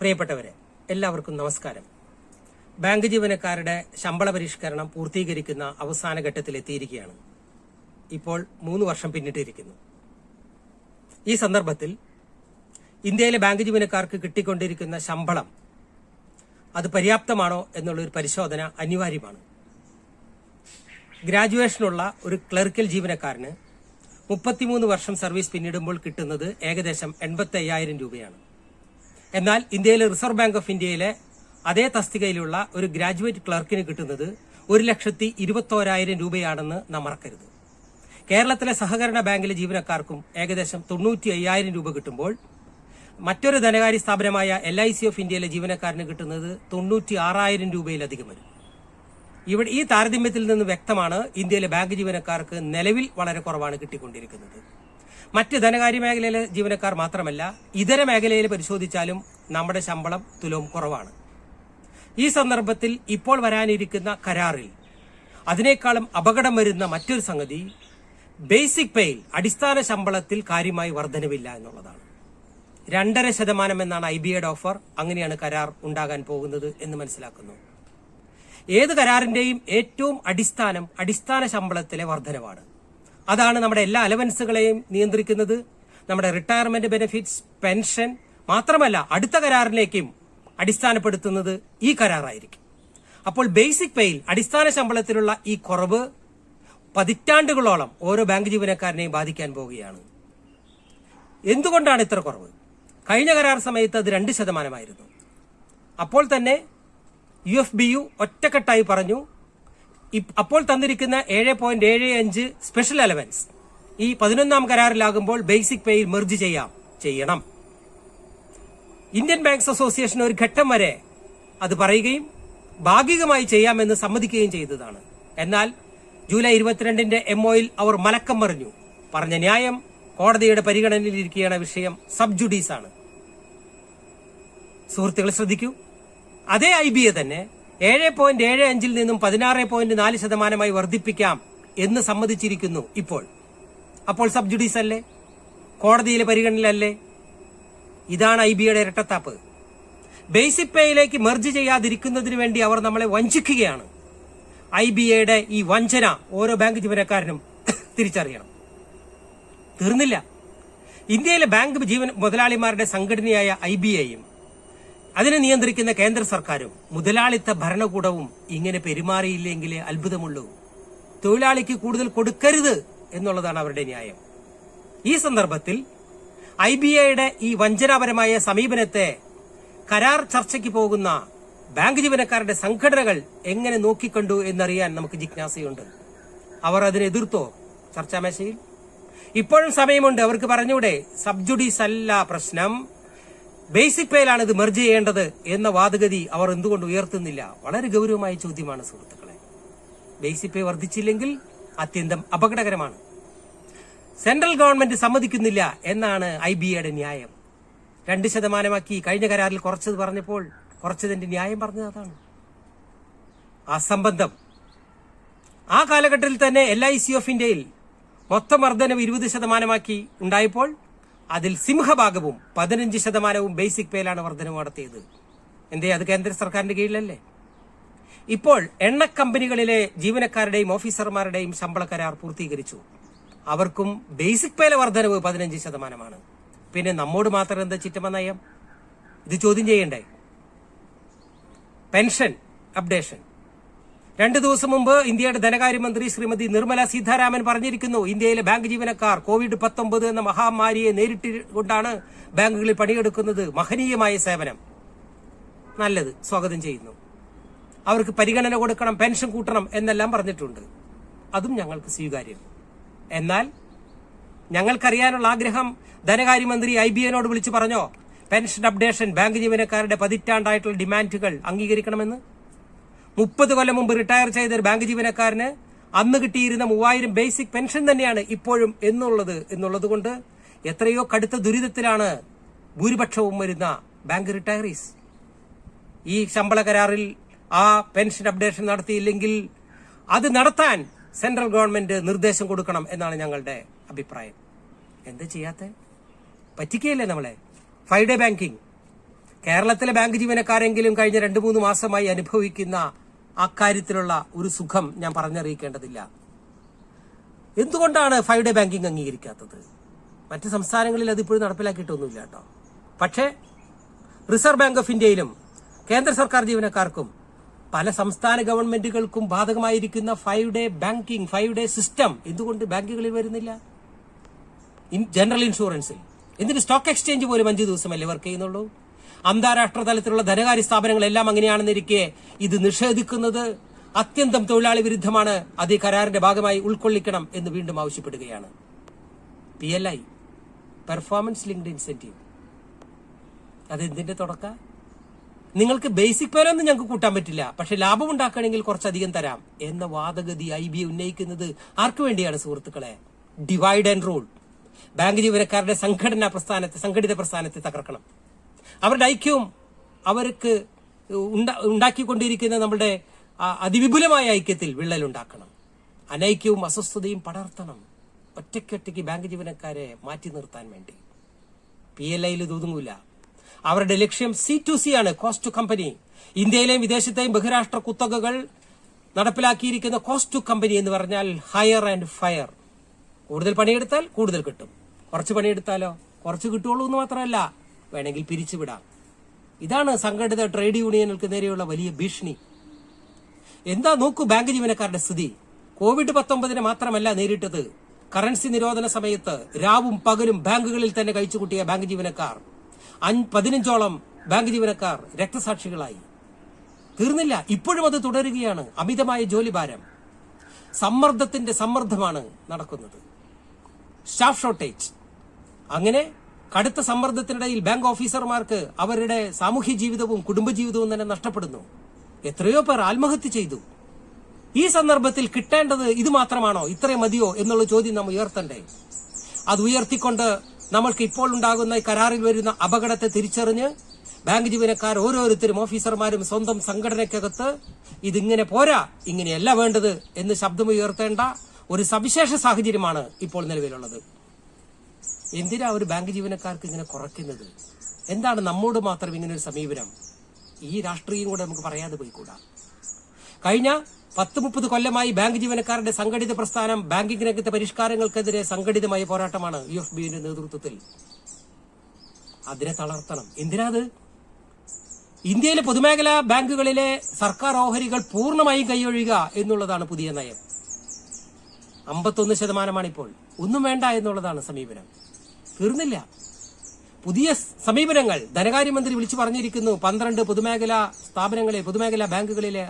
പ്രിയപ്പെട്ടവരെ, എല്ലാവർക്കും നമസ്കാരം. ബാങ്ക് ജീവനക്കാരുടെ ശമ്പള പരിഷ്കരണം പൂർത്തീകരിക്കുന്ന അവസാന ഘട്ടത്തിലെത്തിയിരിക്കുകയാണ്. ഇപ്പോൾ 3 വർഷം പിന്നിട്ടിരിക്കുന്നു. ഈ സന്ദർഭത്തിൽ ഇന്ത്യയിലെ ബാങ്ക് ജീവനക്കാർക്ക് കിട്ടിക്കൊണ്ടിരിക്കുന്ന ശമ്പളം അത് പര്യാപ്തമാണോ എന്നുള്ളൊരു പരിശോധന അനിവാര്യമാണ്. ഗ്രാജുവേഷനുള്ള ഒരു ക്ലറിക്കൽ ജീവനക്കാരന് 33 വർഷം സർവീസ് പിന്നിടുമ്പോൾ കിട്ടുന്നത് ഏകദേശം 85,000 രൂപയാണ്. എന്നാൽ ഇന്ത്യയിലെ റിസർവ് ബാങ്ക് ഓഫ് ഇന്ത്യയിലെ അതേ തസ്തികയിലുള്ള ഒരു ഗ്രാജുവേറ്റ് ക്ലർക്കിന് കിട്ടുന്നത് 1,21,000 രൂപയാണെന്ന് നാം മറക്കരുത്. കേരളത്തിലെ സഹകരണ ബാങ്കിലെ ജീവനക്കാർക്കും ഏകദേശം 95,000 രൂപ കിട്ടുമ്പോൾ മറ്റൊരു ധനകാര്യ സ്ഥാപനമായ LIC ഓഫ് ഇന്ത്യയിലെ ജീവനക്കാരന് കിട്ടുന്നത് 96,000 രൂപയിലധികം വരും. ഇവിടെ ഈ താരതമ്യത്തിൽ നിന്ന് വ്യക്തമാണ് ഇന്ത്യയിലെ ബാങ്ക് ജീവനക്കാർക്ക് നിലവിൽ വളരെ കുറവാണ് കിട്ടിക്കൊണ്ടിരിക്കുന്നത്. മറ്റ് ധനകാര്യ മേഖലയിലെ ജീവനക്കാർ മാത്രമല്ല, ഇതര മേഖലയിൽ പരിശോധിച്ചാലും നമ്മുടെ ശമ്പളം തുലവും കുറവാണ്. ഈ സന്ദർഭത്തിൽ ഇപ്പോൾ വരാനിരിക്കുന്ന കരാറിൽ അതിനേക്കാളും അപകടം വരുന്ന മറ്റൊരു സംഗതി ബേസിക് പേയിൽ അടിസ്ഥാന ശമ്പളത്തിൽ കാര്യമായി വർധനവില്ല എന്നുള്ളതാണ്. 2.5% എന്നാണ് IBAയുടെ ഓഫർ. അങ്ങനെയാണ് കരാർ ഉണ്ടാകാൻ പോകുന്നത് എന്ന് മനസ്സിലാക്കുന്നു. ഏത് കരാറിന്റെയും ഏറ്റവും അടിസ്ഥാന ശമ്പളത്തിലെ വർധനവാണ്. അതാണ് നമ്മുടെ എല്ലാ അലവൻസുകളെയും നിയന്ത്രിക്കുന്നത്. നമ്മുടെ റിട്ടയർമെന്റ് ബെനിഫിറ്റ്സ്, പെൻഷൻ മാത്രമല്ല, അടുത്ത കരാറിലേക്കും അടിസ്ഥാനപ്പെടുത്തുന്നത് ഈ കരാറായിരിക്കും. അപ്പോൾ ബേസിക് പേയിൽ അടിസ്ഥാന ശമ്പളത്തിലുള്ള ഈ കുറവ് പതിറ്റാണ്ടുകളോളം ഓരോ ബാങ്ക് ജീവനക്കാരനെയും ബാധിക്കാൻ പോവുകയാണ്. എന്തുകൊണ്ടാണ് ഇത്ര കുറവ്? കഴിഞ്ഞ കരാർ സമയത്ത് അത് 2%. അപ്പോൾ തന്നെ UFBU ഒറ്റക്കെട്ടായി പറഞ്ഞു, അപ്പോൾ തന്നിരിക്കുന്ന 7.75 സ്പെഷ്യൽ അലവൻസ് ഈ 11ാം കരാറിലാകുമ്പോൾ ബേസിക് പേയിൽ മെർജ് ചെയ്യണം. ഇന്ത്യൻ ബാങ്ക്സ് അസോസിയേഷൻ ഒരു ഘട്ടം വരെ അത് പറയുകയും ഭാഗികമായി ചെയ്യാമെന്ന് സമ്മതിക്കുകയും ചെയ്തതാണ്. എന്നാൽ ജൂലൈ 22 MOയിൽ അവർ മലക്കം മറിഞ്ഞു. പറഞ്ഞ ന്യായം കോടതിയുടെ പരിഗണനയിലിരിക്കുകയാണ്, വിഷയം സബ് ജുഡീസ് ആണ്. സുഹൃത്തുക്കൾ ശ്രദ്ധിക്കൂ, അതേ IBA തന്നെ 7.75 നിന്നും 16.4% വർദ്ധിപ്പിക്കാം എന്ന് സമ്മതിച്ചിരിക്കുന്നു ഇപ്പോൾ. അപ്പോൾ സബ് ജുഡീസ് അല്ലേ? കോടതിയിലെ പരിഗണനയിലല്ലേ? ഇതാണ് IBAയുടെ ഇരട്ടത്താപ്പ്. ബേസിക് പേയിലേക്ക് മെർജ് ചെയ്യാതിരിക്കുന്നതിന് വേണ്ടി അവർ നമ്മളെ വഞ്ചിക്കുകയാണ്. IBAയുടെ ഈ വഞ്ചന ഓരോ ബാങ്ക് ജീവനക്കാരനും തിരിച്ചറിയണം. തീർന്നില്ല. ഇന്ത്യയിലെ ബാങ്ക് മുതലാളിമാരുടെ സംഘടനയായ IBAയും അതിനെ നിയന്ത്രിക്കുന്ന കേന്ദ്ര സർക്കാരും മുതലാളിത്ത ഭരണകൂടവും ഇങ്ങനെ പെരുമാറിയില്ലെങ്കിലേ അത്ഭുതമുള്ളൂ. തൊഴിലാളിക്ക് കൂടുതൽ കൊടുക്കരുത് എന്നുള്ളതാണ് അവരുടെ ന്യായം. ഈ സന്ദർഭത്തിൽ IBAയുടെ ഈ വഞ്ചനാപരമായ സമീപനത്തെ കരാർ ചർച്ചയ്ക്ക് പോകുന്ന ബാങ്ക് ജീവനക്കാരുടെ സംഘടനകൾ എങ്ങനെ നോക്കിക്കണ്ടു എന്നറിയാൻ നമുക്ക് ജിജ്ഞാസയുണ്ട്. അവർ അതിനെ എതിർത്തോ ചർച്ചാമേശയിൽ? ഇപ്പോഴും സമയമുണ്ട്. അവർക്ക് പറഞ്ഞൂടെ, സബ് ജുഡീസ് അല്ല പ്രശ്നം, ബേസിക് പേയിലാണ് ഇത് മെർജ് ചെയ്യേണ്ടത് എന്ന വാദഗതി അവർ എന്തുകൊണ്ട് ഉയർത്തുന്നില്ല? വളരെ ഗൗരവമായ ചോദ്യമാണ് സുഹൃത്തുക്കളെ. ബേസിക് പേ വർദ്ധിച്ചില്ലെങ്കിൽ അത്യന്തം അപകടകരമാണ്. സെൻട്രൽ ഗവൺമെന്റ് സമ്മതിക്കുന്നില്ല എന്നാണ് IBAയുടെ ന്യായം. 2% കഴിഞ്ഞ കരാറിൽ കുറച്ചത് പറഞ്ഞപ്പോൾ കുറച്ചതിന്റെ ന്യായം പറഞ്ഞത് അതാണ്. അസംബന്ധം. ആ കാലഘട്ടത്തിൽ തന്നെ LIC ഓഫ് ഇന്ത്യയിൽ മൊത്തം വർധനവ് 20% ഉണ്ടായപ്പോൾ അതിൽ സിംഹഭാഗവും 15% ബേസിക് പേയിലാണ് വർധനവ് നടത്തിയത്. എന്തേ? അത് കേന്ദ്ര സർക്കാരിന്റെ കീഴിലല്ലേ? ഇപ്പോൾ എണ്ണ കമ്പനികളിലെ ജീവനക്കാരുടെയും ഓഫീസർമാരുടെയും ശമ്പള കരാർ പൂർത്തീകരിച്ചു. അവർക്കും ബേസിക് പേയിലെ വർധനവ് 15%. പിന്നെ നമ്മോട് മാത്രം എന്താ ചിറ്റമ്മ നയം? ഇത് ചോദ്യം ചെയ്യണ്ടേ? പെൻഷൻ അപ്ഡേഷൻ 2 ദിവസം മുമ്പ് ഇന്ത്യയുടെ ധനകാര്യമന്ത്രി ശ്രീമതി നിർമ്മല സീതാരാമൻ പറഞ്ഞിരിക്കുന്നു, ഇന്ത്യയിലെ ബാങ്ക് ജീവനക്കാർ COVID-19 എന്ന മഹാമാരിയെ നേരിട്ടുകൊണ്ടാണ് ബാങ്കുകളിൽ പണിയെടുക്കുന്നത്. മഹനീയമായ സേവനം. നല്ലത്, സ്വാഗതം ചെയ്യുന്നു. അവർക്ക് പരിഗണന കൊടുക്കണം, പെൻഷൻ കൂട്ടണം എന്നെല്ലാം പറഞ്ഞിട്ടുണ്ട്. അതും ഞങ്ങൾക്ക് സ്വീകാര്യം. എന്നാൽ ഞങ്ങൾക്കറിയാനുള്ള ആഗ്രഹം, ധനകാര്യമന്ത്രി IBAനോട് വിളിച്ചു പറഞ്ഞോ പെൻഷൻ അപ്ഡേഷൻ ബാങ്ക് ജീവനക്കാരുടെ പതിറ്റാണ്ടായിട്ടുള്ള ഡിമാൻഡുകൾ അംഗീകരിക്കണമെന്ന്? 30 കൊല്ലം മുമ്പ് റിട്ടയർ ചെയ്ത ഒരു ബാങ്ക് ജീവനക്കാരന് അന്ന് കിട്ടിയിരുന്ന 3000 ബേസിക് പെൻഷൻ തന്നെയാണ് ഇപ്പോഴും എന്നുള്ളത് കൊണ്ട് എത്രയോ കടുത്ത ദുരിതത്തിലാണ് ഭൂരിപക്ഷവും വരുന്ന ബാങ്ക് റിട്ടയറീസ്. ഈ ശമ്പള കരാറിൽ ആ പെൻഷൻ അപ്ഡേഷൻ നടത്തിയില്ലെങ്കിൽ അത് നടത്താൻ സെൻട്രൽ ഗവൺമെന്റ് നിർദ്ദേശം കൊടുക്കണം എന്നാണ് ഞങ്ങളുടെ അഭിപ്രായം. എന്താ ചെയ്യാത്ത? പറ്റിക്കുകയല്ലേ നമ്മളെ? 5 ഡേ ബാങ്കിങ്. കേരളത്തിലെ ബാങ്ക് ജീവനക്കാരെങ്കിലും കഴിഞ്ഞ 2-3 മാസമായി അനുഭവിക്കുന്ന അക്കാര്യത്തിലുള്ള ഒരു സുഖം ഞാൻ പറഞ്ഞറിയിക്കേണ്ടതില്ല. എന്തുകൊണ്ടാണ് 5 ഡേ ബാങ്കിങ് അംഗീകരിക്കാത്തത്? മറ്റ് സംസ്ഥാനങ്ങളിൽ അതിപ്പോഴും നടപ്പിലാക്കിയിട്ടൊന്നുമില്ല കേട്ടോ. പക്ഷേ റിസർവ് ബാങ്ക് ഓഫ് ഇന്ത്യയിലും കേന്ദ്ര സർക്കാർ ജീവനക്കാർക്കും പല സംസ്ഥാന ഗവൺമെന്റുകൾക്കും ബാധകമായിരിക്കുന്ന 5 ഡേ ബാങ്കിങ്, 5 ഡേ സിസ്റ്റം എന്തുകൊണ്ട് ബാങ്കുകളിൽ വരുന്നില്ല? ജനറൽ ഇൻഷുറൻസിൽ എന്തിന് സ്റ്റോക്ക് എക്സ്ചേഞ്ച് പോലും 5 ദിവസമല്ലേ വർക്ക് ചെയ്യുന്നുള്ളൂ? അന്താരാഷ്ട്ര തലത്തിലുള്ള ധനകാര്യ സ്ഥാപനങ്ങളെല്ലാം അങ്ങനെയാണെന്നിരിക്കെ ഇത് നിഷേധിക്കുന്നത് അത്യന്തം തൊഴിലാളി വിരുദ്ധമാണ്. അത് ഈ കരാറിന്റെ ഭാഗമായി ഉൾക്കൊള്ളിക്കണം എന്ന് വീണ്ടും ആവശ്യപ്പെടുകയാണ്. PLI, പെർഫോമൻസ് ലിങ്ക്ഡ് ഇൻസെന്റീവ്, അതെന്തിന്റെ തുടക്ക? നിങ്ങൾക്ക് ബേസിക് പേ ഒന്നും ഞങ്ങൾക്ക് കൂട്ടാൻ പറ്റില്ല, പക്ഷെ ലാഭം ഉണ്ടാക്കണമെങ്കിൽ കുറച്ചധികം തരാം എന്ന വാദഗതി IB ഉന്നയിക്കുന്നത് ആർക്കു വേണ്ടിയാണ് സുഹൃത്തുക്കളെ? Divide and rule. ബാങ്ക് ജീവനക്കാരുടെ സംഘടിത പ്രസ്ഥാനത്തെ തകർക്കണം. അവരുടെ ഐക്യവും അവർക്ക് ഉണ്ടാക്കിക്കൊണ്ടിരിക്കുന്ന നമ്മുടെ അതിവിപുലമായ ഐക്യത്തിൽ വിള്ളലുണ്ടാക്കണം. അനൈക്യവും അസ്വസ്ഥതയും പടർത്തണം. ഒറ്റയ്ക്കൊറ്റയ്ക്ക് ബാങ്ക് ജീവനക്കാരെ മാറ്റി നിർത്താൻ വേണ്ടി. PLIയിൽ ഇതൊതുങ്ങൂല. അവരുടെ ലക്ഷ്യം C2C ആണ്, കോസ്റ്റ് ടു കമ്പനി. ഇന്ത്യയിലെയും വിദേശത്തെയും ബഹിരാഷ്ട്ര കുത്തകകൾ നടപ്പിലാക്കിയിരിക്കുന്ന കോസ്റ്റ് ടു കമ്പനി എന്ന് പറഞ്ഞാൽ ഹയർ ആൻഡ് ഫയർ. കൂടുതൽ പണിയെടുത്താൽ കൂടുതൽ കിട്ടും, കുറച്ച് പണിയെടുത്താലോ കുറച്ച് കിട്ടുള്ളൂ എന്ന് മാത്രമല്ല, വേണമെങ്കിൽ പിരിച്ചുവിടാം. ഇതാണ് സംഘടിത ട്രേഡ് യൂണിയനുകൾക്ക് നേരെയുള്ള വലിയ ഭീഷണി. എന്താ നോക്കൂ ബാങ്ക് ജീവനക്കാരുടെ സ്ഥിതി. COVID-19 മാത്രമല്ല നേരിട്ടത്, കറൻസി നിരോധന സമയത്ത് രാവും പകലും ബാങ്കുകളിൽ തന്നെ കഴിച്ചുകൂട്ടിയ ബാങ്ക് ജീവനക്കാർ 15ഓളം ബാങ്ക് ജീവനക്കാർ രക്തസാക്ഷികളായി. തീർന്നില്ല, ഇപ്പോഴും അത് തുടരുകയാണ്. അമിതമായ ജോലിഭാരം, സമ്മർദ്ദമാണ് നടക്കുന്നത്. Staff shortage. അങ്ങനെ കടുത്ത സമ്മർദ്ദത്തിനിടയിൽ ബാങ്ക് ഓഫീസർമാർക്ക് അവരുടെ സാമൂഹ്യ ജീവിതവും കുടുംബജീവിതവും തന്നെ നഷ്ടപ്പെടുന്നു. എത്രയോ പേർ ആത്മഹത്യ ചെയ്തു. ഈ സന്ദർഭത്തിൽ കിട്ടേണ്ടത് ഇത് മാത്രമാണോ, ഇത്രയും മതിയോ എന്നുള്ള ചോദ്യം നാം ഉയർത്തണ്ടേ? അത് ഉയർത്തിക്കൊണ്ട് നമ്മൾക്ക് ഇപ്പോൾ ഉണ്ടാകുന്ന കരാറിൽ വരുന്ന അപകടത്തെ തിരിച്ചറിഞ്ഞ് ബാങ്ക് ജീവനക്കാർ ഓരോരുത്തരും ഓഫീസർമാരും സ്വന്തം സംഘടനയ്ക്കകത്ത് ഇതിങ്ങനെ പോരാ, ഇങ്ങനെയല്ല വേണ്ടത് എന്ന് ശബ്ദമുയർത്തേണ്ട ഒരു സവിശേഷ സാഹചര്യമാണ് ഇപ്പോൾ നിലവിലുള്ളത്. എന്തിനാ ഒരു ബാങ്ക് ജീവനക്കാർക്ക് ഇങ്ങനെ കുറയ്ക്കുന്നത്? എന്താണ് നമ്മോട് മാത്രം ഇങ്ങനെ ഒരു സമീപനം? ഈ രാഷ്ട്രീയം കൂടെ നമുക്ക് പറയാതെ പോയിക്കൂടാ. കഴിഞ്ഞ 10-30 കൊല്ലമായി ബാങ്ക് ജീവനക്കാരുടെ സംഘടിത പ്രസ്ഥാനം ബാങ്കിംഗ് രംഗത്തെ പരിഷ്കാരങ്ങൾക്കെതിരെ സംഘടിതമായ പോരാട്ടമാണ് UFBയുടെ നേതൃത്വത്തിൽ. അതിനെ തളർത്തണം. എന്തിനാത്? ഇന്ത്യയിലെ പൊതുമേഖലാ ബാങ്കുകളിലെ സർക്കാർ ഓഹരികൾ പൂർണ്ണമായും കൈയൊഴിയുക എന്നുള്ളതാണ് പുതിയ നയം. 51% ഇപ്പോൾ. ഒന്നും വേണ്ട എന്നുള്ളതാണ് സമീപനം. തീർന്നില്ല. പുതിയ സമീപനങ്ങൾ ധനകാര്യമന്ത്രി വിളിച്ചു പറഞ്ഞിരിക്കുന്നു. 12 പൊതുമേഖലാ ബാങ്കുകളിലെ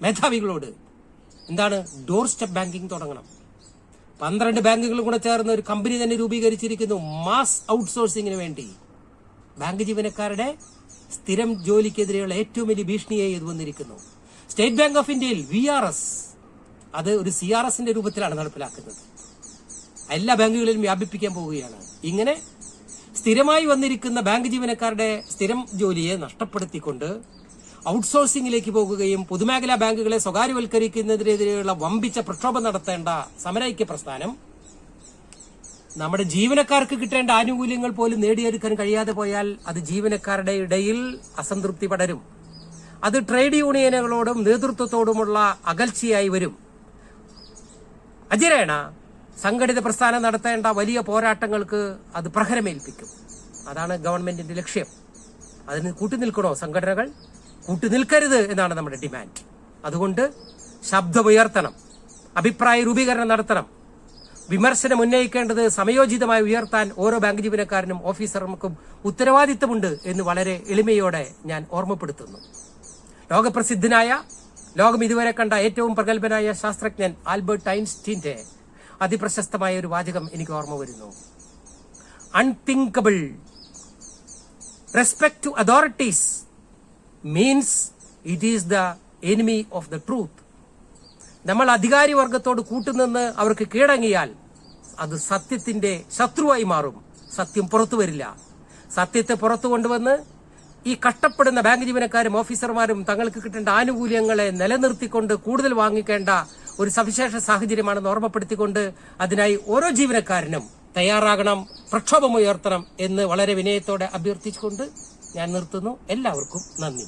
മേധാവികളോട് എന്താണ്? ഡോർ സ്റ്റെപ്പ് ബാങ്കിംഗ് തുടങ്ങണം. 12 ബാങ്കുകളും കൂടെ ചേർന്ന് ഒരു കമ്പനി തന്നെ രൂപീകരിച്ചിരിക്കുന്നു മാസ് ഔട്ട്സോഴ്സിംഗിന് വേണ്ടി. ബാങ്ക് ജീവനക്കാരുടെ സ്ഥിരം ജോലിക്കെതിരെയുള്ള ഏറ്റവും വലിയ ഭീഷണിയായി ഇത് വന്നിരിക്കുന്നു. സ്റ്റേറ്റ് ബാങ്ക് ഓഫ് ഇന്ത്യയിൽ VRS, അത് ഒരു CRSന്റെ രൂപത്തിലാണ് നടപ്പിലാക്കുന്നത്. എല്ലാ ബാങ്കുകളിലും വ്യാപിപ്പിക്കാൻ പോവുകയാണ്. ഇങ്ങനെ സ്ഥിരമായി വന്നിരിക്കുന്ന ബാങ്ക് ജീവനക്കാരുടെ സ്ഥിരം ജോലിയെ നഷ്ടപ്പെടുത്തിക്കൊണ്ട് ഔട്ട്സോഴ്സിംഗിലേക്ക് പോകുകയും പൊതുമേഖലാ ബാങ്കുകളെ സ്വകാര്യവൽക്കരിക്കുന്നതിനെതിരെയുള്ള വമ്പിച്ച പ്രക്ഷോഭം നടത്തേണ്ട സമരൈക്യ പ്രസ്ഥാനം നമ്മുടെ ജീവനക്കാർക്ക് കിട്ടേണ്ട ആനുകൂല്യങ്ങൾ പോലും നേടിയെടുക്കാൻ കഴിയാതെ പോയാൽ അത് ജീവനക്കാരുടെ ഇടയിൽ അസംതൃപ്തി പടരും. അത് ട്രേഡ് യൂണിയനുകളോടും നേതൃത്വത്തോടുമുള്ള അകൽച്ചയായി വരും. അജിരേണ സംഘടിത പ്രസ്ഥാനം നടത്തേണ്ട വലിയ പോരാട്ടങ്ങൾക്ക് അത് പ്രഹരമേൽപ്പിക്കും. അതാണ് ഗവൺമെന്റിന്റെ ലക്ഷ്യം. അതിന് കൂട്ടുനിൽക്കണോ സംഘടനകൾ? കൂട്ടുനിൽക്കരുത് എന്നാണ് നമ്മുടെ ഡിമാൻഡ്. അതുകൊണ്ട് ശബ്ദമുയർത്തണം, അഭിപ്രായ രൂപീകരണം നടത്തണം. വിമർശനം ഉന്നയിക്കേണ്ടത് സമയോചിതമായി ഉയർത്താൻ ഓരോ ബാങ്ക് ജീവനക്കാരനും ഓഫീസർക്കും ഉത്തരവാദിത്തമുണ്ട് എന്ന് വളരെ എളിമയോടെ ഞാൻ ഓർമ്മപ്പെടുത്തുന്നു. ലോകപ്രസിദ്ധനായ, ലോകം ഇതുവരെ കണ്ട ഏറ്റവും പ്രഗത്ഭനായ ശാസ്ത്രജ്ഞൻ ആൽബർട്ട് ഐൻസ്റ്റീന്റെ അതിപ്രശസ്തമായ ഒരു വാചകം എനിക്ക് ഓർമ്മ വരുന്നു. Unthinkable respect to authorities means it is the enemy of the truth. നമ്മൾ അധികാരി വർഗത്തോട് കൂട്ടുനിന്ന് അവർക്ക് കീഴടങ്ങിയാൽ അത് സത്യത്തിന്റെ ശത്രുവായി മാറും. സത്യം പുറത്തു വരില്ല. സത്യത്തെ പുറത്തു കൊണ്ടുവന്ന് ഈ കഷ്ടപ്പെടുന്ന ബാങ്ക് ജീവനക്കാരും ഓഫീസർമാരും തങ്ങൾക്ക് കിട്ടേണ്ട ആനുകൂല്യങ്ങളെ നിലനിർത്തിക്കൊണ്ട് കൂടുതൽ വാങ്ങിക്കേണ്ട ഒരു സവിശേഷ സാഹചര്യമാണെന്ന് ഓർമ്മപ്പെടുത്തിക്കൊണ്ട് അതിനായി ഓരോ ജീവനക്കാരനും തയ്യാറാകണം, പ്രക്ഷോഭമുയർത്തണം എന്ന് വളരെ വിനയത്തോടെ അഭ്യർത്ഥിച്ചുകൊണ്ട് ഞാൻ നിർത്തുന്നു. എല്ലാവർക്കും നന്ദി.